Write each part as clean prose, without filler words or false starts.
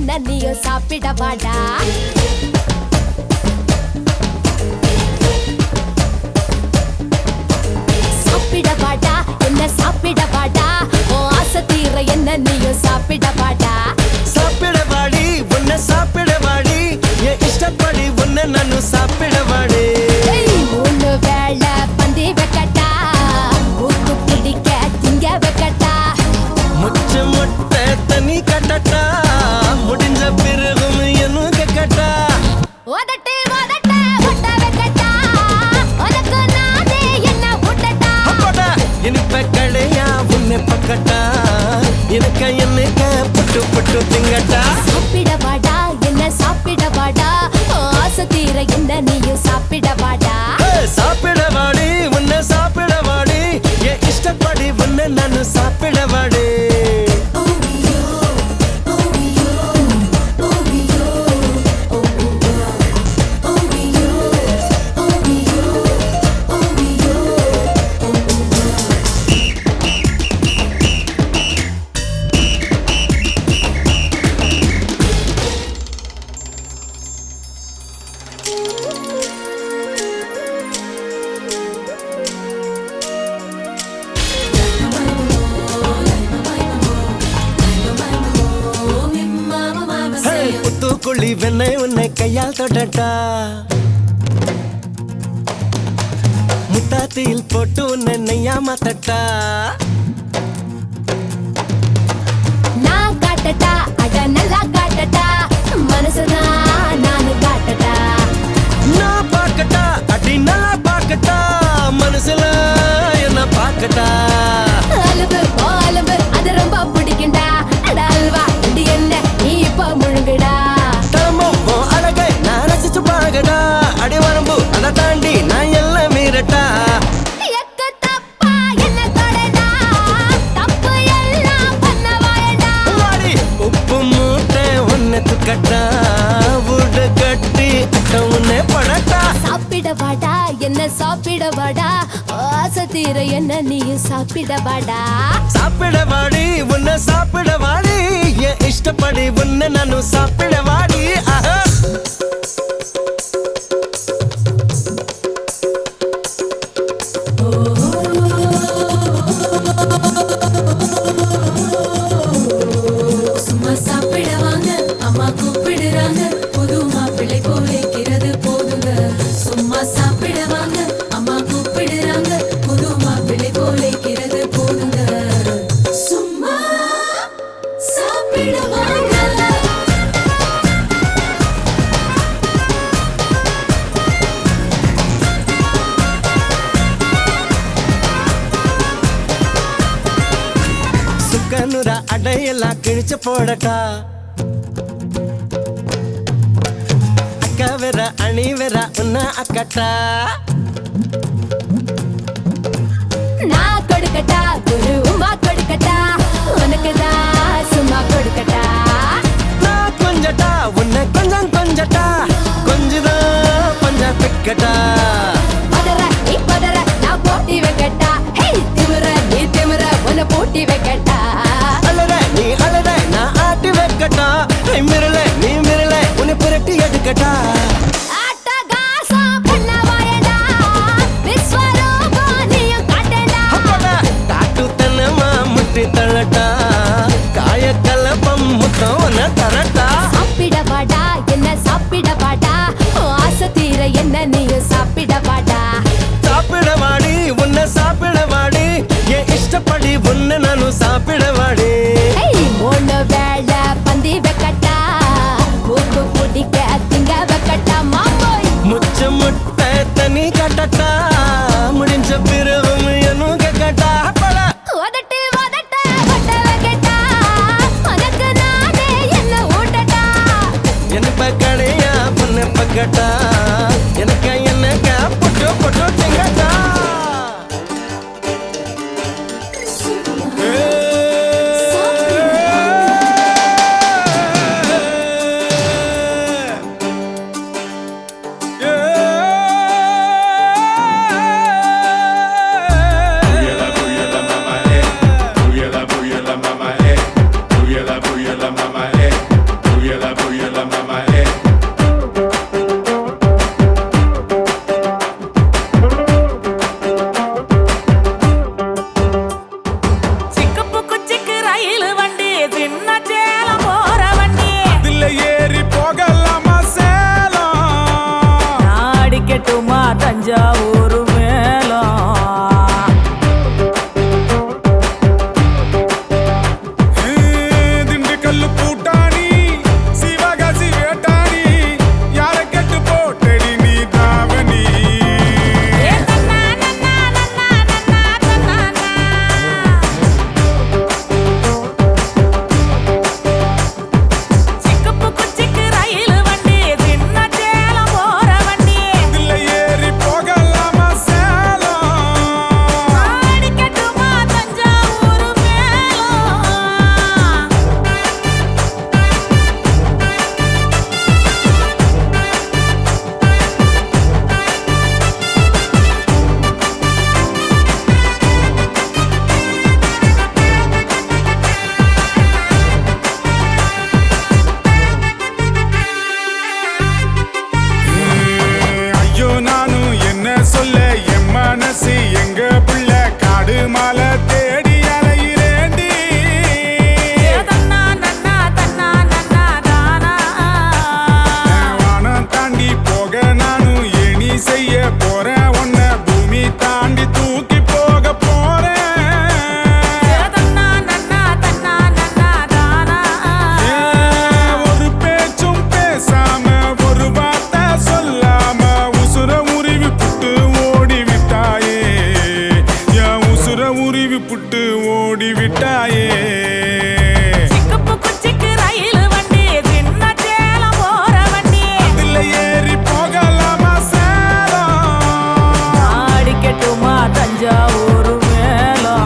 என்ன நீயும் சாப்பிட வாடா. சாப்பிட வாடா என்ன சாப்பிட வாடா. ஓ ஆசை தீர என்ன நீயும் சாப்பிட வாடா. சாப்பிட வாடி உன்னை சாப்பிட வாடி என் இஷ்டப்படி உன்னை நானும் சாப்பிட வாடி. மூணு வேளை பந்தி வைக்கட்டா, ஊத்து பிடிக்க திங்க வைக்கட்டா, முச்ச முட்டை தண்ணி கட்டட்டா, முடிஞ்ச பிறகும் என்ன கேட்கட்டா. உதட்டு உதட்ட ஒட்ட வைக்கட்டா, உனக்கு நானே என்ன விட்டட்டா. அப்படா இனிப்ப கடையா உன்னை பக்கட்டா, எனக்கு என்னக்க புட்டு புட்டு திங்கட்டா. சாப்பிட வாடா என்ன சாப்பிட வாடா. ஓ ஆசை தீர என்ன நீயும் சாப்பிட வாடா. சாப்பிட வாடி உன்னை சாப்பிட வாடி என் இஷ்டப்படி உன்னை நானும் சாப்பிட வாடி. புத்துக்குழி வெண்ணை உன்னை கையால் தொடட்டா, முட்டாத்தியில் போட்டு உன்னை நெய்யா மாத்தட்டா. நான் காட்டட்டா அட நல்லா காட்டட்டா, மனசுதான் நானு காட்டட்டா. நான் பார்க்கட்டா அடி நல்லா பார்க்கட்டா, மனசுல என்ன பார்க்கட்டா. அலும்பு அலும்பு அது ரொம்ப பிடிக்கும்டா. அட அல்வா இது என்ன நீ இப்ப முழுங்குடா. தமம் அழகை நான் ரசிச்சு பாகடா, அடி வரம்பு அதை தாண்டி நான் எல்லாம் மீறட்டா. எக்கு தப்பா என்ன தொடடா, தப்பு எல்லாம் பண்ண வாயடா. வாடி உப்பு மூட்டை உன்னை துக்கட்டா, வீடு கட்டி அட்ட உன்னை படட்டா. சாப்பிட வாடா என்ன சாப்பிட வாடா. ஆசை தீர என்ன நீயும் சாப்பிட வாடா. சாப்பிட வாடி உன்னை சாப்பிட வாடி என் இஷ்டப்படி உன்னை நானும் சாப்பிட வாடி. ஆஹா சும்மா சாப்பிட வாங்க, அம்மா கூப்பிடுறாங்க, புது மாப்பிள்ளை போலிக்கிறது போதுங்க. சும்மா சாப்பிட வாங்க, அம்மா கூப்பிடுறாங்க, புது மாப்பிள்ளை போலிக்கிறது போதுங்க. சும்மா சாப்பிட வாங்க. சுக்கனுரா அடையெல்லாம் கிழிச்சு போடட்டா, அக்கா வேற அணி வேற உன்ன அக்கட்டா. நான் கொடுக்கட்டா குரு உமா கொடுக்கட்டா, உனக்குதான் சும்மா கொடுக்கட்டா. நான் கொஞ்சட்டா உன்னை கொஞ்சம் கொஞ்சட்டா, கொஞ்சதான் கொஞ்சம் பிக்கட்டா. பதற நீ பதற நான் போட்டி வைக்கட்டா. ஹே திமிர நீ திமிர உன்னை போட்டி வைக்கட்டா. அழற நீ அழற நான் ஆட்டி வைக்கட்டா, மிரல நீ மிரல உன்னை புரட்டி எடுக்கட்டா. ஆட்டகாசம் பண்ண வாயடா, விஸ்வரூபம் நீயும் காட்டடா. காட்டு தனமா முட்டி தள்ளட்டா, காய கலப்பம் முத்தம் உன்னை தரட்டா. சாப்பிட வாடா என்ன சாப்பிட வாடா. ஓ ஆசை தீர என்ன நீயும் சாப்பிட வாடா. சாப்பிட வாடி உன்னை சாப்பிட வாடி என் இஷ்டப்படி உன்னை நானும் சாப்பிட வாடி. மூணு வேளை பந்தி வைக்கட்டா, ஊத்து பிடிக்க திங்க வைக்கட்டா. மாமோய் முச்ச முட்டை தண்ணி கட்டட்டா, முடிஞ்ச பிறகும் என்ன கேட்கட்டா. உதட்டு உதட்ட ஒட்ட வைக்கட்டா, உனக்கு நானே என்ன ஊட்டட்டா. எனக்கு கடையா பொண்ணு பக்கட்டா, எனக்கு என்னக்க புட்டு புட்டு திங்கட்டா. la mama, தஞ்சாவூர் மேளம். திண்டுக்கல்லு பூட்டாணி சிவகாசி வேட்டாணி யார கெட்டு போட்டடி நீ தாவணி. சிக்குப்பு குச்சிக்கு ரயில் வண்டி சின்ன சேலம் போற வண்டி இதுல ஏறி போகலாமா சேலம். அடிக்கட்டுமா தஞ்சாவூர் மேளம். ஐயோ நானும் என்ன சொல்ல என் மனசு எங்க புள்ள காடு மாலை தேடி அலையிறேண்டி. தன்னா நன்னா தன்னா நன்னா தானா. வானம் தாண்டி போக நானும் ஏணி செய்ய போறேன் உன்னை பூமி தாண்டி தூக்கி போக போறேன். தன்னா நன்னா தன்னா நன்னா தானா. ஒரு பேச்சும் பேசாம ஒரு வார்த்தை சொல்லாம உசுர உருவி புட்டு ஓடி விட்டாயே. என் உசுர உருவி புட்டு ஓடி விட்டாயே. சிக்குப்பு குச்சிக்கு ரயில் வண்டி சின்ன சேலம் போற வண்டி இதுல ஏறி போகலாமா சேலம். அடிக்கட்டுமா தஞ்சாவூர் மேளம்.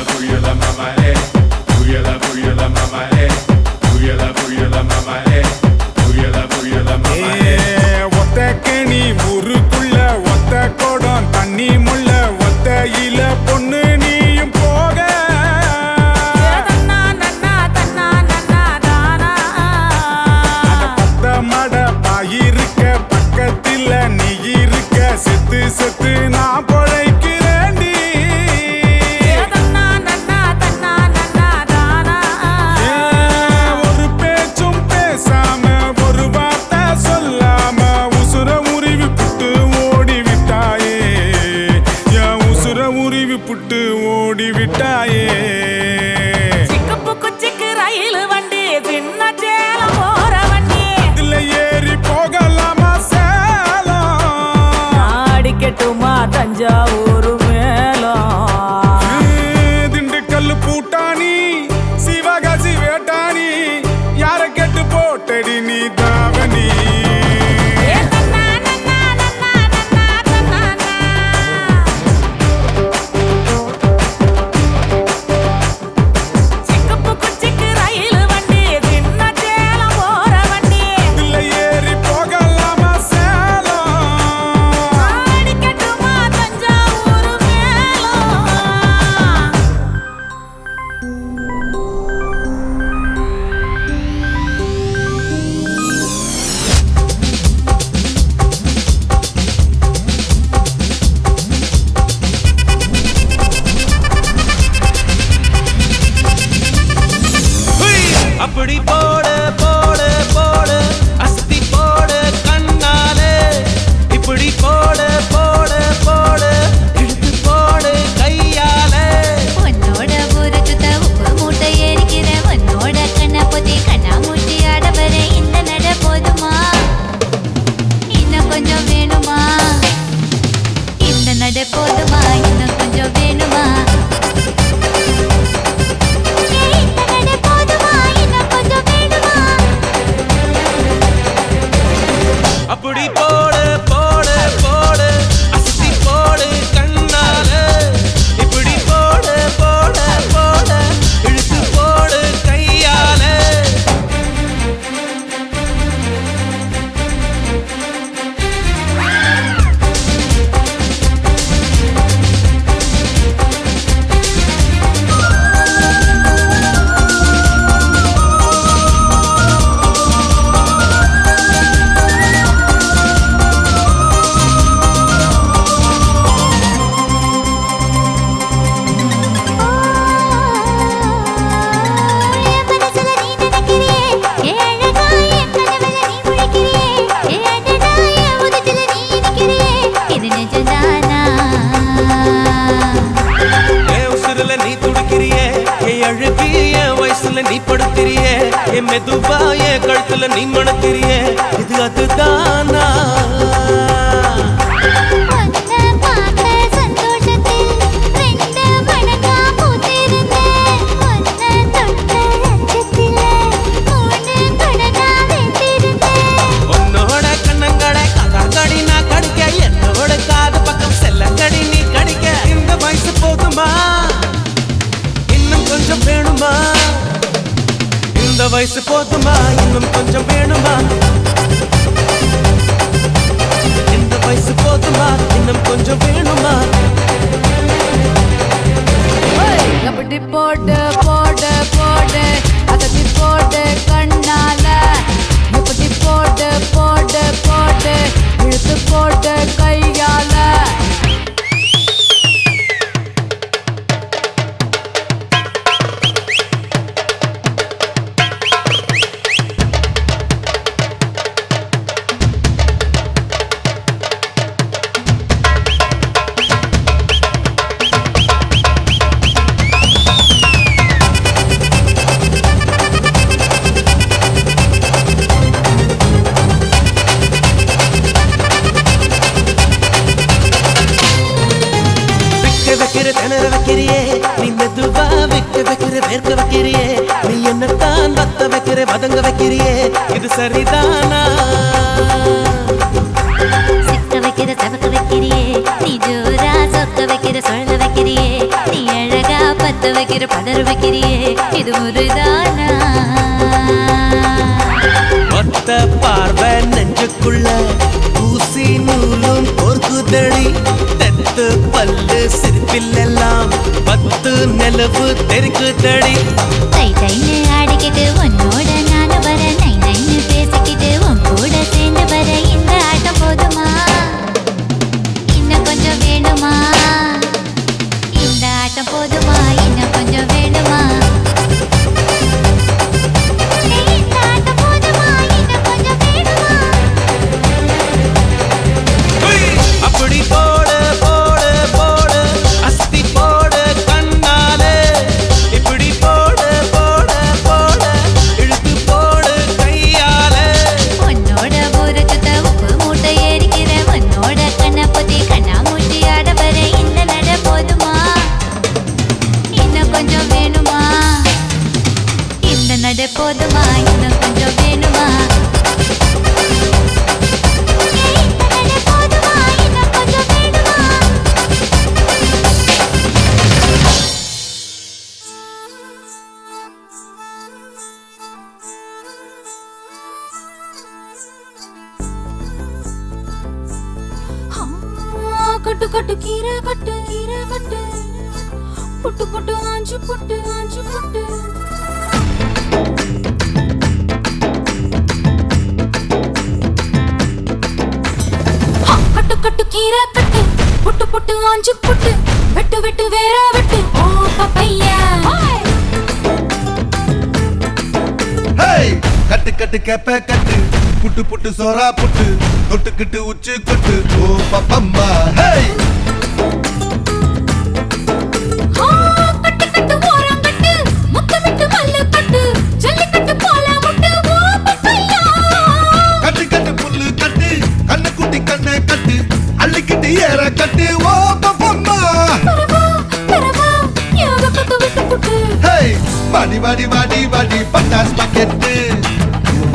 Booyala mama eh, booyala mama eh, booyala mama eh, booyala mama eh. ஒத்த கேணி ஊருக்குள்ள ஒத்த கோடம் தண்ணி முள்ள ஒத்தையில பொண்ணு நீயும் போக. தன்னா நன்னா தன்னா நன்னா தானா. அட பத்த மட பாயிருக்க பக்கத்துல நீ இருக்க செத்து செத்து நான் பொழைக்கிறேன்டி. தன்னா நன்னா தன்னா நன்னா தானா. ஒரு பேச்சும் பேசாம ஒரு வார்த்தை சொல்லாம உசுர உருவி புட்டு ஓடி விட்டாயே. என் உசுர உருவி புட்டு ஓடி விட்டாயே. சிக்குப்பு குச்சிக்கு ரயில் வண்டி சின்ன சேலம் போற வண்டி இதுல ஏறி போகலாமா சேலம். அடிக்கட்டுமா தஞ்சாவூர் மேளம். திண்டுக்கல்லு பூட்டாணி சிவகாசி வேட்டாணி யார கெட்டு போட்டடி நீ தாவணி. தன்னா நன்னா நன்னா நன்னா தன்னா. சிக்குப்பு குச்சிக்கு ரயில் வண்டி சின்ன சேலம் போற வண்டி இதுல ஏறி போகலாமா சேலம். அடிக்கட்டுமா தஞ்சாவூர் மேளம். அப்படி போடு போடு போடு அசத்தி போடு கண்ணாலே. இப்படி போடு போடு போடு இழுத்து போடு கையாலே. உன்னோட ஊருக்கு உப்பு மூட்டை ஏறிக்கிறேன் உன்னோட கண்ணை பொத்தி கண்ணா மூட்டி ஆட வர இந்த நட போதுமா இன்னும் கொஞ்சம் வேணுமா இந்த நட போதுமா இன்னும் கொஞ்சம் வேணுமா இந்த நட போதுமா இன்னும் கொஞ்சம் வேணுமா மணத்திரியே என் மெதுவா என் கழுத்துல நீ மணத்திரியே இது அதுதானா உன்னை பார்த்த சந்தோஷத்தில் ரெண்டு மடங்கா பூத்திருந்தேன். உன்னை தொட்ட அச்சத்திலே மூணு மடங்கா வெந்திருந்தேன். உன்னோட கண்ணங்கடை கடி நான் கடிக்க என்னோட காது பக்கம் செல்லங்கடி நீ கடிக்க இந்த வயசு போதுமா இன்னும் கொஞ்சம் வேணுமா இந்த வயசு போதுமா இன்னும் கொஞ்சம் வேணுமா இந்த வயசு போதுமா இன்னும் கொஞ்சம் வேணுமா எப்படி போட்டு போட்டு போட்டு அதட்டி போட்டு கண்ணால எப்படி போட்டு போட்டு போட்டு இழுத்து போட்டு கையால வைக்கிற திணற வைக்கிறியே நீ மெதுவா வைக்கிற வேர்க்க வைக்கிறியே நீ என்னத்தான் வத்த வைக்கிற வதங்க வைக்கிறியே இது சரிதானா சிக்க வைக்கிற சபக்க வைக்கிறியே நீ ஜோரா சொக்க வைக்கிற சொல்ல வைக்கிறியே நீ அழகா பத்த வைக்கிற பதற வைக்கிறியே இது முருதானா ஒத்த பார்வை நெஞ்சுக்குள்ள ஊசி நூலும் கோர்க்குதடி தெத்து பல்லு சிரிப்பிலெல்லாம் பத்து நிலவு தெருக்குதடி தை தைன்னு ஆடிக்கிட்டு உன்னோட நானு வர நை நைன்னு பேசிக்கிட்டு உன் கூட சேர்ந்து வர இந்த ஆட்டம் போதுமா இன்னும் கொஞ்சம் வேணுமா இந்த ஆட்டம் போதுமா இன்னும் கொஞ்சம் வேணுமா இந்த ஆட்டம் போதுமா இன்னும் கொஞ்சம் வேணுமா அப்படி போடு போடு போடு அஸ்தி போடு கண்ணாலே இப்படி போடு போடு போடு இழுத்து போடு கையாலே உன்னோட ஊரை சுத்த உப்பு மூட்டை ஏறிக்கிற உன்னோட கண்ணை பொத்தி கண்ணா மூட்டி ஆட வர இந்த நட போதுமா இன்னும் கொஞ்சம் வேணுமா இந்த நட போதுமா இன்னும் கொஞ்சம் வேணுமா இந்த நட போதுமா இன்னும் கொஞ்சம் வேணுமா கட்டு கட்டு கீரை கட்டு புட்டு புட்டு ஆஞ்சு புட்டு கட்டு கட்டு கீரை கட்டு புட்டு புட்டு ஆஞ்சு புட்டு வெட்டு வெட்டு வேற வெட்டு ஓ பப்பையா ஹேய் கட்டு கட்டு கேப்ப கட்டு புட்டு புட்டு சோறா புட்டு தொட்டுக்கிட்டு உச்சி கொட்டு ஓ பப்பம்மா ஹேய் கட்டு கட்டு ஓரம் கட்டு முத்தமிட்டு மல்லு கட்டு ஜல்லிக்கட்டு போல முட்டு ஓ பப்பையா கட்டு கட்டு புல்லு கட்டு கண்ணு குட்டி கண்ணை கட்டு அள்ளிக்கிட்டு ஏற கட்டு ஓ பப்பம்மா பெறவா யோக கட்டு விட்டு புட்டு ஹேய் வாடி வாடி வாடி வாடி பட்டாஸ் பாக்கெட்டு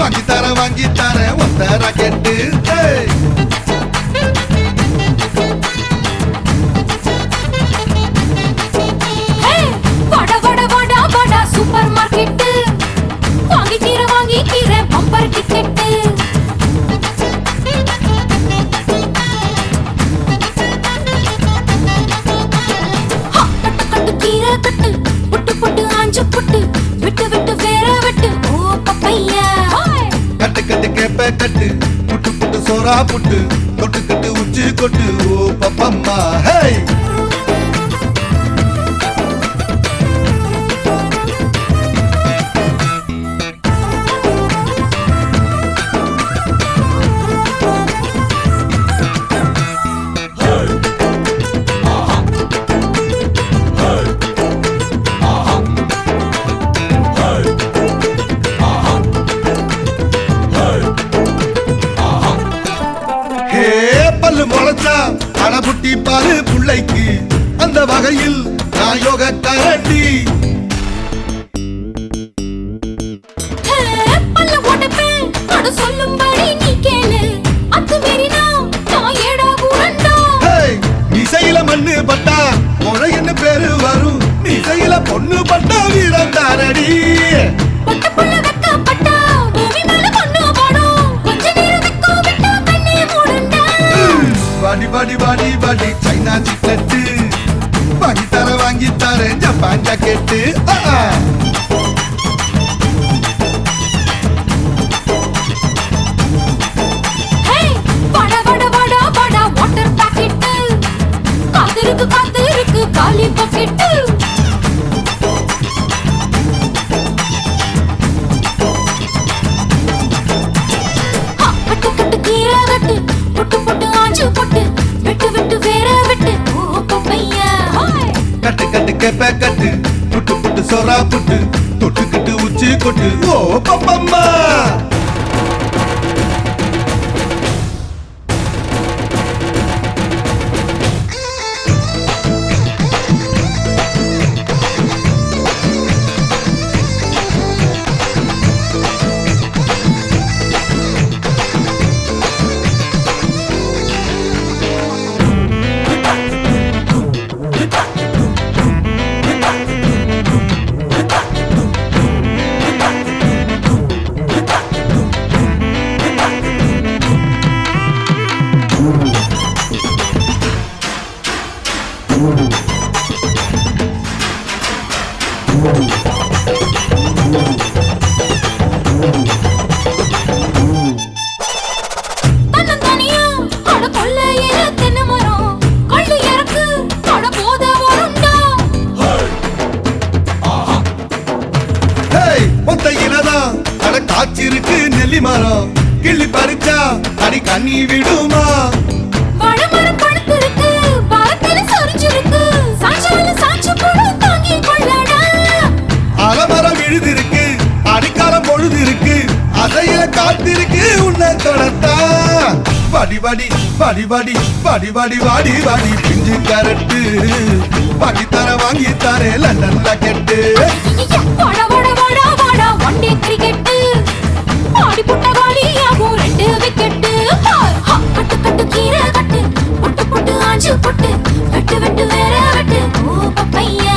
வாங்கி தர ஒத்த ராக்கெட்டு ஹேய் வட வட வட வட சூப்பர் மார்க்கெட் வாங்கி கீர பம்பர் டிக்கெட் கட்டு கட்டு கீரை கட்டு புட்டு புட்டு ஆஞ்சு புட்டு விட்டு விட்டு வேற வெட்டு ஓ பப்பையா கட்டு கட்டு கேப்ப கட்டு புட்டு புட்டு சோறா புட்டு தொட்டுக்கிட்டு உச்சி கொட்டு ஓ பப்பம்மா ஹேய் ஊட்டி பாரு புள்ளைக்கு அந்த வகையில் நான் யோக கரண்டி பல்ல உடைப்பேன் அட சொல்லும்படி நீ கேளு அத்துமீறினா நான் ஏடா கூடண்டா ஹேய் இசையில மண்ணு பட்டா என்ன பேரு வரும் இசையில பொண்ணு பட்டா வீரம் தானடி பட்ட புள்ள வெக்கப்பட்டா பூமி மேல பொண்ணு போடும் கொஞ்ச நேரம் வெக்கோ விட்டா கண்ணே மூடுண்டா பாடி பாடி பாடி பாடி சைனா சிக்கெட்டு வாங்கி தரேன் ஜப்பான் ஜாக்கெட்டு ஹே வட வட வட வட வாட்டர் பாக்கெட் காத்திருக்கு காலி பாக்கெட் கட்டு கட்டு கீரை கட்டு பொட்டு பொட்டு ஆஞ்சு பொட்டு விட்டு விட்டு வேற விட்டு ஓ பப்பையா கட்டு கட்டு கேப்ப கட்டு புட்டு புட்டு சொரா புட்டு தொட்டுக்கிட்டு உச்சி கொட்டு ஓ பப்பம்மா தன்னந்தனியா அட கொள்ளையில தென்னை மரம் கொள்ளு இறக்கு அட போத வருண்டா ஹேய் ஒத்தையிலதான் அட காய்ச்சிருக்கு நெல்லி மரம் கிள்ளி பறிச்சா அடி கண்ணி விடுமா வாழைமரம் படுத்திருக்கு பாரத்தில சொரிஞ்சிருக்கு சாஞ்சால சாஞ்சு போடு தாங்கி கொள்ளடா அலமரம் விழுதிருக்கு அடிக்காலம் பொழுது இருக்கு அதையில காத்திருக்கு உன்னை தொடத்தா பாடி பாடி பாடி பாடி பாடி பாடி வாடி வாடி பிஞ்சு கரட்டு பாடி தர வாங்கி தரே லண்டன்ல கெட்டு வாடா வாடா வாடா வாடா ஒன் டே கிரிக்கெட் ஆடி புட்ட காலியாகும் 2 விக்கெட் கட்டு கட்டு கீரை கட்டு பொட்டு பொட்டு ஆஞ்சு பொட்டு வெட்டு வெட்டு வேற வெட்டு ஓ பப்பையா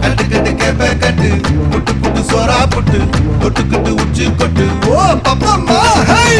கட்டு கட்டு கேப்ப கட்டு புட்டு புட்டு சோரா புட்டு தொட்டுக்கிட்டு உச்சி கொட்டு ஓ பப்பம்மா ஹை